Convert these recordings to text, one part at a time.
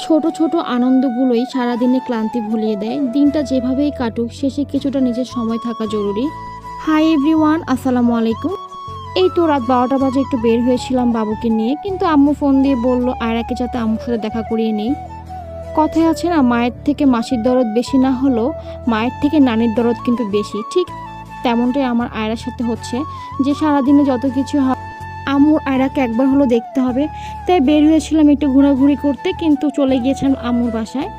ছোট ছোট আনন্দগুলোই সারাদিনে ক্লান্তি ভুলিয়ে দেয়। দিনটা যেভাবেই কাটুক, শেষে কিছুটা নিজের সময় থাকা জরুরি। হাই এভরিওয়ান, আসসালামু আলাইকুম। এই তো রাত 12টা বাজে একটু বের হয়েছিলাম বাবুকে নিয়ে, কিন্তু আম্মু ফোন দিয়ে বলল আয়রাকে যাতে আম্মুর সাথে দেখা করিয়ে নেই। কথায় আছে না, মায়ের থেকে মাসির দরদ বেশি না হলেও মায়ের থেকে নানির দরদ কিন্তু বেশি। ঠিক তেমনটাই আমার আয়রার সাথে হচ্ছে, যে সারাদিনে যত কিছু হয় আম্মুর আয়রাকে একবার হলো দেখতে হবে। তাই বের হয়েছিলাম একটু ঘোরাঘুরি করতে, কিন্তু চলে গিয়েছিলাম আম্মুর বাসায়।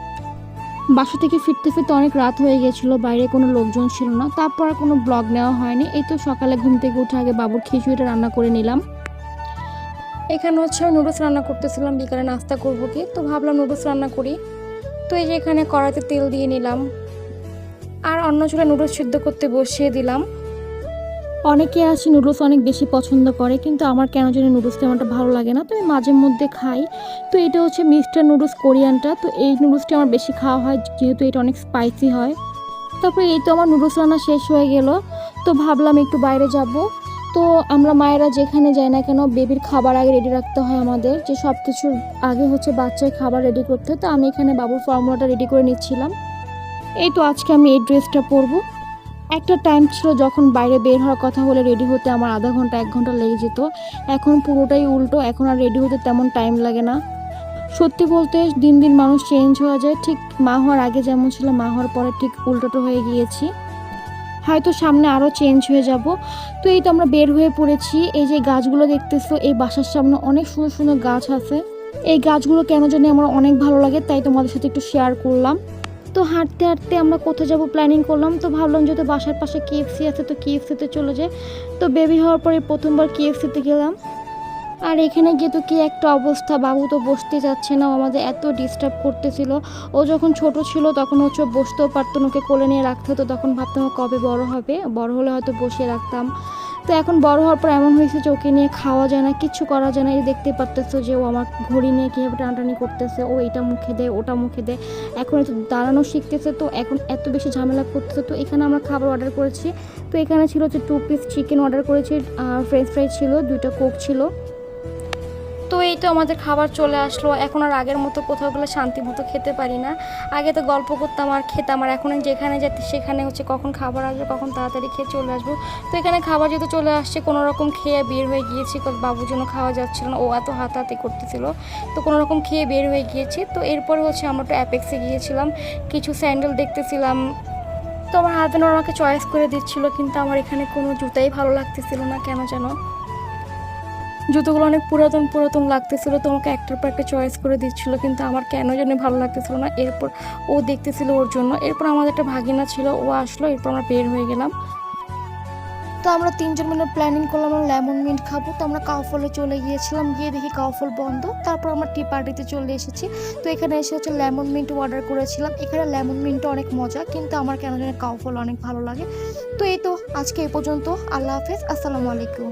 বাসা থেকে ফিরতে ফিরতে অনেক রাত হয়ে গেছিলো, বাইরে কোনো লোকজন ছিল না। তারপর আর কোনো ব্লগ নেওয়া হয়নি। এই তো সকালে ঘুম থেকে উঠে আগে বাবুর খিচুড়িটা রান্না করে নিলাম। এখানে হচ্ছে আমি নুডলস রান্না করতেছিলাম, বিকালে নাস্তা করবো কি, তো ভাবলাম নুডলস রান্না করি। তো এই যে এখানে কড়াইতে তেল দিয়ে নিলাম, আর অন্য চুলায় নুডলস সিদ্ধ করতে বসিয়ে দিলাম। অনেকে আছে নুডলস অনেক বেশি পছন্দ করে, কিন্তু আমার কেন জানি নুডলস তেমনটা ভালো লাগে না, তো আমি মাঝে মধ্যে খাই। তো এটা হচ্ছে মিস্টার নুডলস কোরিয়ানটা, তো এই নুডলসটি আমার বেশি খাওয়া হয় যেহেতু এটা অনেক স্পাইসি হয়। তারপরে এই তো আমার নুডলস রান্না শেষ হয়ে গেল, তো ভাবলাম একটু বাইরে যাব। তো আমরা মায়েরা যেখানে যাই না কেন, বেবির খাবার আগে রেডি রাখতে হয় আমাদের, যে সব কিছুর আগে হচ্ছে বাচ্চার খাবার রেডি করতে হয়। তো আমি এখানে বাবুর ফর্মুলাটা রেডি করে নিচ্ছিলাম। এই তো আজকে আমি এই ড্রেসটা পরবো। একটা টাইম ছিল যখন বাইরে বের হওয়ার কথা হলে রেডি হতে আমার আধা ঘন্টা 1 ঘন্টা লেগে যেত। এখন পুরোটাই উল্টো, এখন আর রেডি হতে তেমন টাইম লাগে না। সত্যি বলতে দিন দিন মানুষ চেঞ্জ হয়ে যায়। ঠিক মা হওয়ার আগে যেমন ছিল, মা হওয়ার পরে ঠিক উল্টোটা হয়ে গিয়েছি। হয়তো সামনে আরও চেঞ্জ হয়ে যাব। তো এই তো আমরা বের হয়ে পড়েছি। এই যে গাছগুলো দেখতেছো, এই বাসার সামনে অনেক সুন্দর সুন্দর গাছ আছে। এই গাছগুলো কেন জানি আমার অনেক ভালো লাগে, তাই তোমাদের সাথে একটু শেয়ার করলাম। তো হাঁটতে হাঁটতে আমরা কোথায় যাব প্ল্যানিং করলাম, তো ভাবলাম যেহেতু বাসার পাশে কেএফসি আছে, তো কেএফসিতে চলে যায়। তো বেবি হওয়ার পরে প্রথমবার কেএফসিতে গেলাম। আর এখানে গিয়ে তো কি একটা অবস্থা, বাবু তো বসতে যাচ্ছে না, আমাদের এত ডিস্টার্ব করতেছিল। ও যখন ছোট ছিল তখন হচ্ছে বসতেও পারতো না, ওকে কোলে নিয়ে রাখতে হতো। তখন ভাবতাম ও কবে বড় হবে, বড় হলে হয়তো বসিয়ে রাখতাম। তো এখন বড় হওয়ার পর এমন হয়েছে যে ওকে নিয়ে খাওয়া যায় না, কিচ্ছু করা যায় না। এই দেখতে পারতেছো যে ও আমার ঘড়ি নিয়ে কীভাবে টানাটানি করতেছে, ও এটা মুখে দেয় ওটা মুখে দেয়। এখন একটু দাঁড়ানো শিখতেছে, তো এখন এত বেশি ঝামেলা করতেছে। তো এখানে আমরা খাবার অর্ডার করেছি। তো এখানে ছিল হচ্ছে 2 পিস চিকেন অর্ডার করেছি, ফ্রেঞ্চ ফ্রাই ছিল, 2টা কোক ছিল। তো এই তো আমাদের খাবার চলে আসলো। এখন আর আগের মতো কোথাও গেলে শান্তি মতো খেতে পারি না। আগে তো গল্প করতাম আর খেতাম, আর এখন যেখানে যাচ্ছি সেখানে হচ্ছে কখন খাবার আসবে, কখন তাড়াতাড়ি খেয়ে চলে আসবো। তো এখানে খাবার যেহেতু চলে আসছে, কোনো রকম খেয়ে বের হয়ে গিয়েছি, বাবুর জন্য খাওয়া যাচ্ছিল না, ও এত হাতাহাতি করতেছিল। তো কোনো রকম খেয়ে বের হয়ে গিয়েছি। তো এরপরে হচ্ছে আমরা তো অ্যাপেক্সে গিয়েছিলাম, কিছু স্যান্ডেল দেখতেছিলাম। তো আমার হাজব্যান্ড আমাকে চয়েস করে দিচ্ছিল, কিন্তু আমার এখানে কোনো জুতাই ভালো লাগতেছিল না কেন যেন। জুতোগুলো অনেক পুরাতন পুরাতন লাগতেছিল, তো আমাকে একটার পর একটা চয়েস করে দিচ্ছিলো, কিন্তু আমার কেন জানি ভালো লাগতেছিল না। এরপর ও দেখতেছিল ওর জন্য। এরপর আমাদের একটা ভাগিনা ছিল, ও আসলো, এরপর আমরা বের হয়ে গেলাম। তো আমরা 3জন মিলে প্ল্যানিং করলাম আমরা লেমন মিন্ট খাবো। তো আমরা কাউফলে চলে গিয়েছিলাম, গিয়ে দেখি কাউফল বন্ধ। তারপর আমরা টি পার্টিতে চলে এসেছি। তো এখানে এসে হচ্ছে লেমন মিন্ট অর্ডার করেছিলাম। এখানে লেমন মিন্টটা অনেক মজা, কিন্তু আমার কেন জানি কাউফল অনেক ভালো লাগে। তো এই তো আজকে এই পর্যন্ত। আল্লাহ হাফেজ, আসসালামু আলাইকুম।